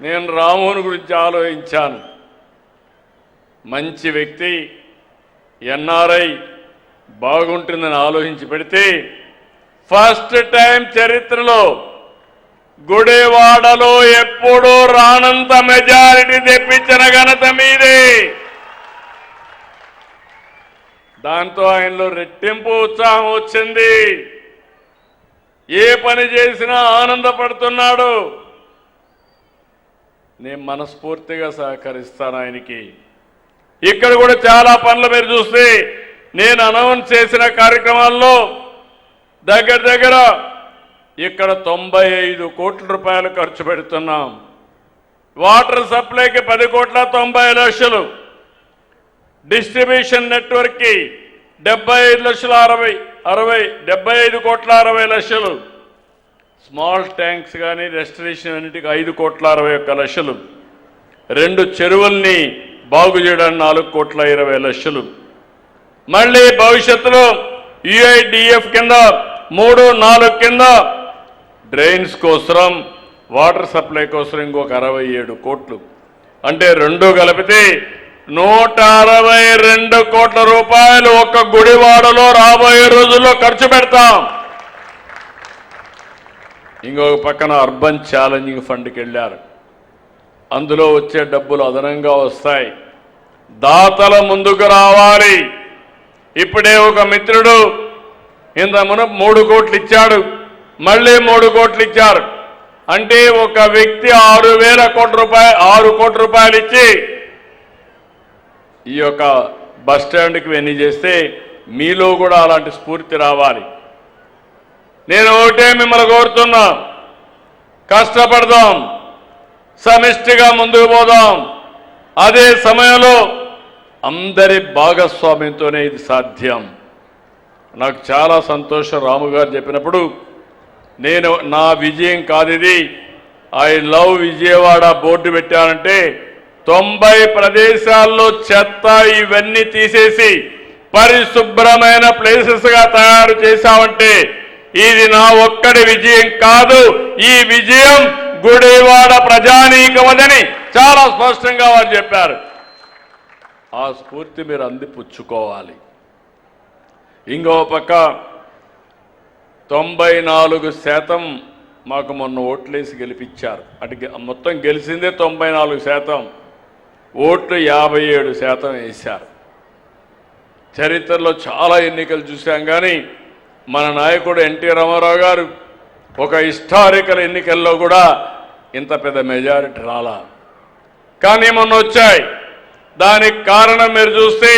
నేను రామోహన్ గురించి ఆలోచించాను. మంచి వ్యక్తి, ఎన్ఆర్ఐ, బాగుంటుందని ఆలోచించి పెడితే ఫస్ట్ టైం చరిత్రలో గుడివాడలో ఎప్పుడూ రానంత మెజారిటీ తెప్పించిన ఘనత మీదే. దాంతో ఆయనలో రెట్టింపు ఉత్సాహం వచ్చింది. ఏ పని చేసినా ఆనందపడుతున్నాడు. నేను మనస్ఫూర్తిగా సహకరిస్తాను ఆయనకి. ఇక్కడ కూడా చాలా పనులు మీరు చూస్తే నేను అనౌన్స్ చేసిన కార్యక్రమాల్లో దగ్గర ఇక్కడ 95 కోట్ల రూపాయలు ఖర్చు పెడుతున్నాం. వాటర్ సప్లైకి 10,90,00,000, డిస్ట్రిబ్యూషన్ నెట్వర్క్ కి 75,60,60,75,60,00,000, స్మాల్ ట్యాంక్స్ కానీ రెస్టరేషన్ అన్నిటికీ 5,61,00,000, 2 చెరువుల్ని బాగు చేయడానికి 4,20,00,000, మళ్ళీ భవిష్యత్తులో యుఐడిఎఫ్ కింద 3, 4 కింద డ్రైన్స్ కోసం, వాటర్ సప్లై కోసం ఇంకొక 67 కోట్లు. అంటే 2 కలిపితే 162 కోట్ల రూపాయలు ఒక్క గుడివాడలో రాబోయే రోజుల్లో ఖర్చు పెడతాం. ఇంకొక పక్కన అర్బన్ ఛాలెంజింగ్ ఫండ్కి వెళ్ళారు. అందులో వచ్చే డబ్బులు అదనంగా వస్తాయి. దాతల ముందుకు రావాలి. ఇప్పుడే ఒక మిత్రుడు ఇంత మునుపు 3 కోట్లు ఇచ్చాడు, మళ్ళీ 3 కోట్లు ఇచ్చారు. అంటే ఒక వ్యక్తి 6,000 కోట్ల రూపాయలు ఇచ్చి ఈ యొక్క బస్ స్టాండ్కి వెన్నీ చేస్తే మీలో కూడా అలాంటి స్ఫూర్తి రావాలి. నేను ఒకటే మిమ్మల్ని కోరుతున్నా, కష్టపడదాం, సమిష్టిగా ముందుకు పోదాం. అదే సమయంలో అందరి భాగస్వామ్యంతోనే ఇది సాధ్యం. నాకు చాలా సంతోషం రాము గారు చెప్పినప్పుడు. నేను నా విజయం కాదు ఇది, ఐ లవ్ విజయవాడ బోర్డు పెట్టానంటే 90 ప్రదేశాల్లో చెత్త ఇవన్నీ తీసేసి పరిశుభ్రమైన ప్లేసెస్గా తయారు చేశామంటే ఇది నా ఒక్కడి విజయం కాదు, ఈ విజయం గుడివాడ ప్రజానీకమని చాలా స్పష్టంగా వారు చెప్పారు. ఆ స్ఫూర్తి మీరు అందిపుచ్చుకోవాలి. ఇంకో పక్క 94% మాకు మొన్న ఓట్లేసి గెలిపించారు. అటు మొత్తం గెలిచిందే 94%, ఓట్లు 57% వేశారు. చరిత్రలో చాలా ఎన్నికలు చూశాం, కానీ మన నాయకుడు ఎన్టీ రామారావు గారు ఒక హిస్టారికల్ ఎన్నికల్లో కూడా ఇంత పెద్ద మెజారిటీ రాలా, కానీ మొన్న వచ్చాయి. దానికి కారణం మీరు చూస్తే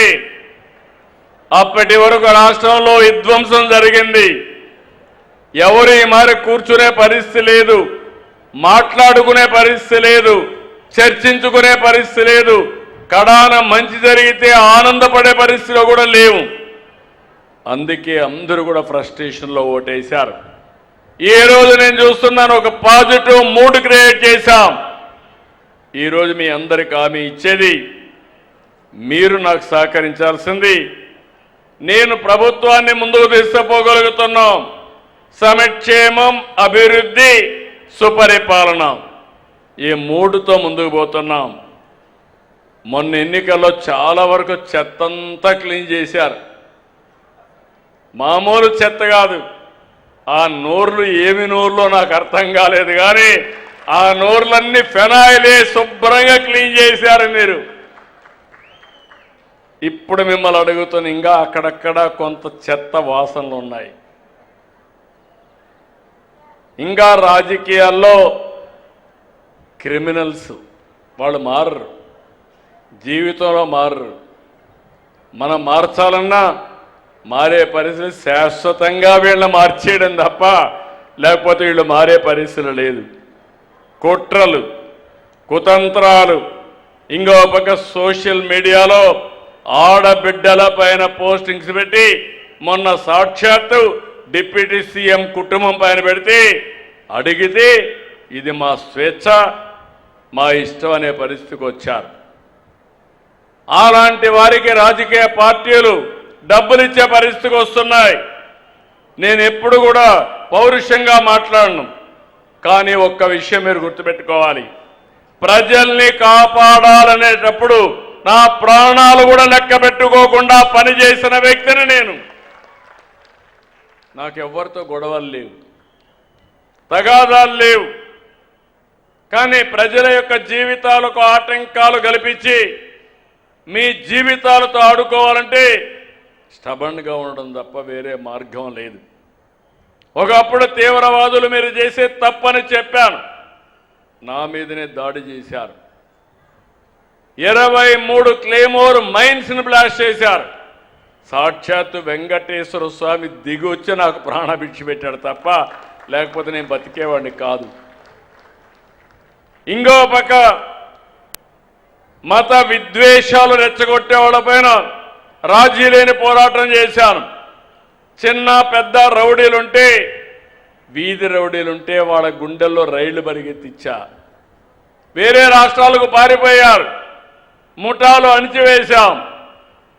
అప్పటి వరకు రాష్ట్రంలో విధ్వంసం జరిగింది. ఎవరు ఈ మారి కూర్చునే పరిస్థితి లేదు, మాట్లాడుకునే పరిస్థితి లేదు, చర్చించుకునే పరిస్థితి లేదు, కడాన మంచి జరిగితే ఆనందపడే పరిస్థితిలో కూడా లేవు. అందుకే అందరూ కూడా ఫ్రస్ట్రేషన్లో ఓటేశారు. ఈ రోజు నేను చూస్తున్నాను, ఒక పాజిటివ్ మూడ్ క్రియేట్ చేశాం. ఈరోజు మీ అందరికి హామీ ఇచ్చేది, మీరు నాకు సహకరించాల్సింది. నేను ప్రభుత్వాన్ని ముందుకు తీసుకుపోగలుగుతున్నాం. సంక్షేమం, అభివృద్ధి, సుపరిపాలన, ఈ 3తో ముందుకు పోతున్నాం. మొన్న ఎన్నికల్లో చాలా వరకు చెత్తంతా క్లీన్ చేశారు. మామూలు చెత్త కాదు, ఆ నోర్లు ఏమి నోర్లో నాకు అర్థం కాలేదు, కానీ ఆ నోర్లన్నీ ఫెనాయిలే శుభ్రంగా క్లీన్ చేశారు మీరు. ఇప్పుడు మిమ్మల్ని అడుగుతున్న, ఇంకా అక్కడక్కడ కొంత చెత్త వాసనలు ఉన్నాయి. ఇంకా రాజకీయాల్లో క్రిమినల్స్ వాళ్ళు మారరు, జీవితంలో మారరు. మనం మార్చాలన్నా మారే పరిస్థితి శాశ్వతంగా వీళ్ళని మార్చేయడం తప్ప లేకపోతే వీళ్ళు మారే పరిస్థితి లేదు. కుట్రలు, కుతంత్రాలు, ఇంకో పక్క సోషల్ మీడియాలో ఆడబిడ్డల పైన పోస్టింగ్స్ పెట్టి మొన్న సాక్షాత్తు డిప్యూటీ సీఎం కుటుంబం పైన పెడితే అడిగితే ఇది మా స్వేచ్ఛ, మా ఇష్టం అనే పరిస్థితికి వచ్చారు. అలాంటి వారికి రాజకీయ పార్టీలు డబ్బులు ఇచ్చే పరిస్థితికి వస్తున్నాయి. నేను ఎప్పుడు కూడా పౌరుషంగా మాట్లాడను, కానీ ఒక్క విషయం మీరు గుర్తుపెట్టుకోవాలి. ప్రజల్ని కాపాడాలనేటప్పుడు నా ప్రాణాలు కూడా లెక్క పెట్టుకోకుండా పనిచేసిన వ్యక్తిని నేను. నాకెవ్వరితో గొడవలు లేవు, తగాదాలు లేవు. కానీ ప్రజల యొక్క జీవితాలకు ఆటంకాలు కల్పించి మీ జీవితాలతో ఆడుకోవాలంటే స్టబన్గా ఉండడం తప్ప వేరే మార్గం లేదు. ఒకప్పుడు తీవ్రవాదులు మీరు చేసే తప్పని చెప్పాను, నా మీదనే దాడి చేశారు. 23 క్లేమోర్ మైన్స్ని బ్లాస్ట్ చేశారు. సాక్షాత్తు వెంకటేశ్వర స్వామి దిగి వచ్చి నాకు ప్రాణభిక్ష పెట్టాడు తప్ప లేకపోతే నేను బతికేవాడిని కాదు. ఇంకో పక్క మత విద్వేషాలు రెచ్చగొట్టే వాళ్ళపైన రాజీ లేని పోరాటం చేశాను. చిన్న పెద్ద రౌడీలుంటే, వీధి రౌడీలుంటే వాళ్ళ గుండెల్లో రైళ్లు పరిగెత్తిచ్చా. వేరే రాష్ట్రాలకు పారిపోయారు, ముఠాలు అణిచివేశాం.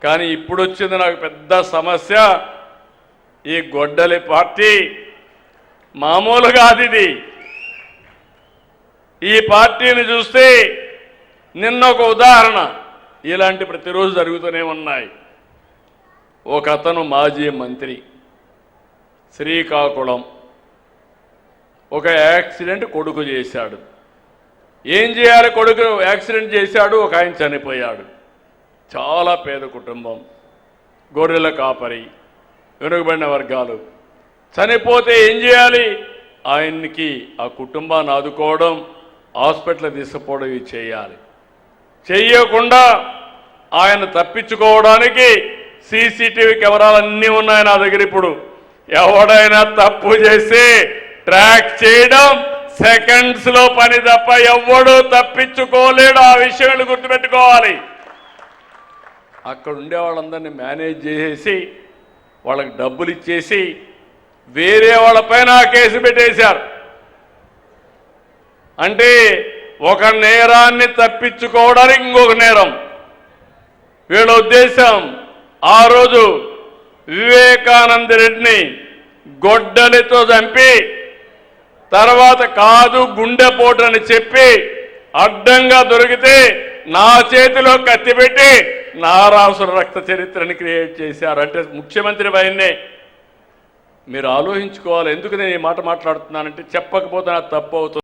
కానీ ఇప్పుడు వచ్చింది నాకు పెద్ద సమస్య. ఈ గొడ్డలి పార్టీ మామూలుగా అది. ఈ పార్టీని చూస్తే నిన్న ఒక ఉదాహరణ, ఇలాంటి ప్రతిరోజు జరుగుతూనే ఉన్నాయి. ఒక అతను మాజీ మంత్రి, శ్రీకాకుళం, ఒక యాక్సిడెంట్ కొడుకు చేశాడు. ఏం చేయాలి, కొడుకు యాక్సిడెంట్ చేశాడు, ఒక ఆయన చనిపోయాడు. చాలా పేద కుటుంబం, గొర్రెల కాపరి, వెనుకబడిన వర్గాలు. చనిపోతే ఏం చేయాలి, ఆయన్ని ఆ కుటుంబాన్ని ఆదుకోవడం, హాస్పిటల్ తీసుకుపోవడం ఇవి చేయాలి. చెయ్యకుండా ఆయన తప్పించుకోవడానికి సీసీటీవీ కెమెరాలన్నీ ఉన్నాయి నా దగ్గర. ఇప్పుడు ఎవడైనా తప్పు చేసి ట్రాక్ చేయడం సెకండ్స్లో పని తప్ప ఎవ్వడూ తప్పించుకోలేడు. ఆ విషయాన్ని గుర్తుపెట్టుకోవాలి. అక్కడ ఉండే వాళ్ళందరినీ మేనేజ్ చేసేసి వాళ్ళకి డబ్బులు ఇచ్చేసి వేరే వాళ్ళపైన కేసు పెట్టేశారు. అంటే ఒక నేరాన్ని తప్పించుకోవడానికి ఇంకొక నేరం. వీళ్ళ ఉద్దేశం ఆ రోజు వివేకానంద రెడ్డిని గొడ్డలితో చంపి తర్వాత కాదు గుండెపోటు అని చెప్పి అడ్డంగా దొరికితే నా చేతిలో కత్తి పెట్టి నారాసుర రక్త చరిత్రని క్రియేట్ చేశారు. అంటే ముఖ్యమంత్రి పైనే మీరు ఆలోచించుకోవాలి. ఎందుకు నేను ఈ మాట మాట్లాడుతున్నానంటే చెప్పకపోతే నాకు తప్పు అవుతుంది.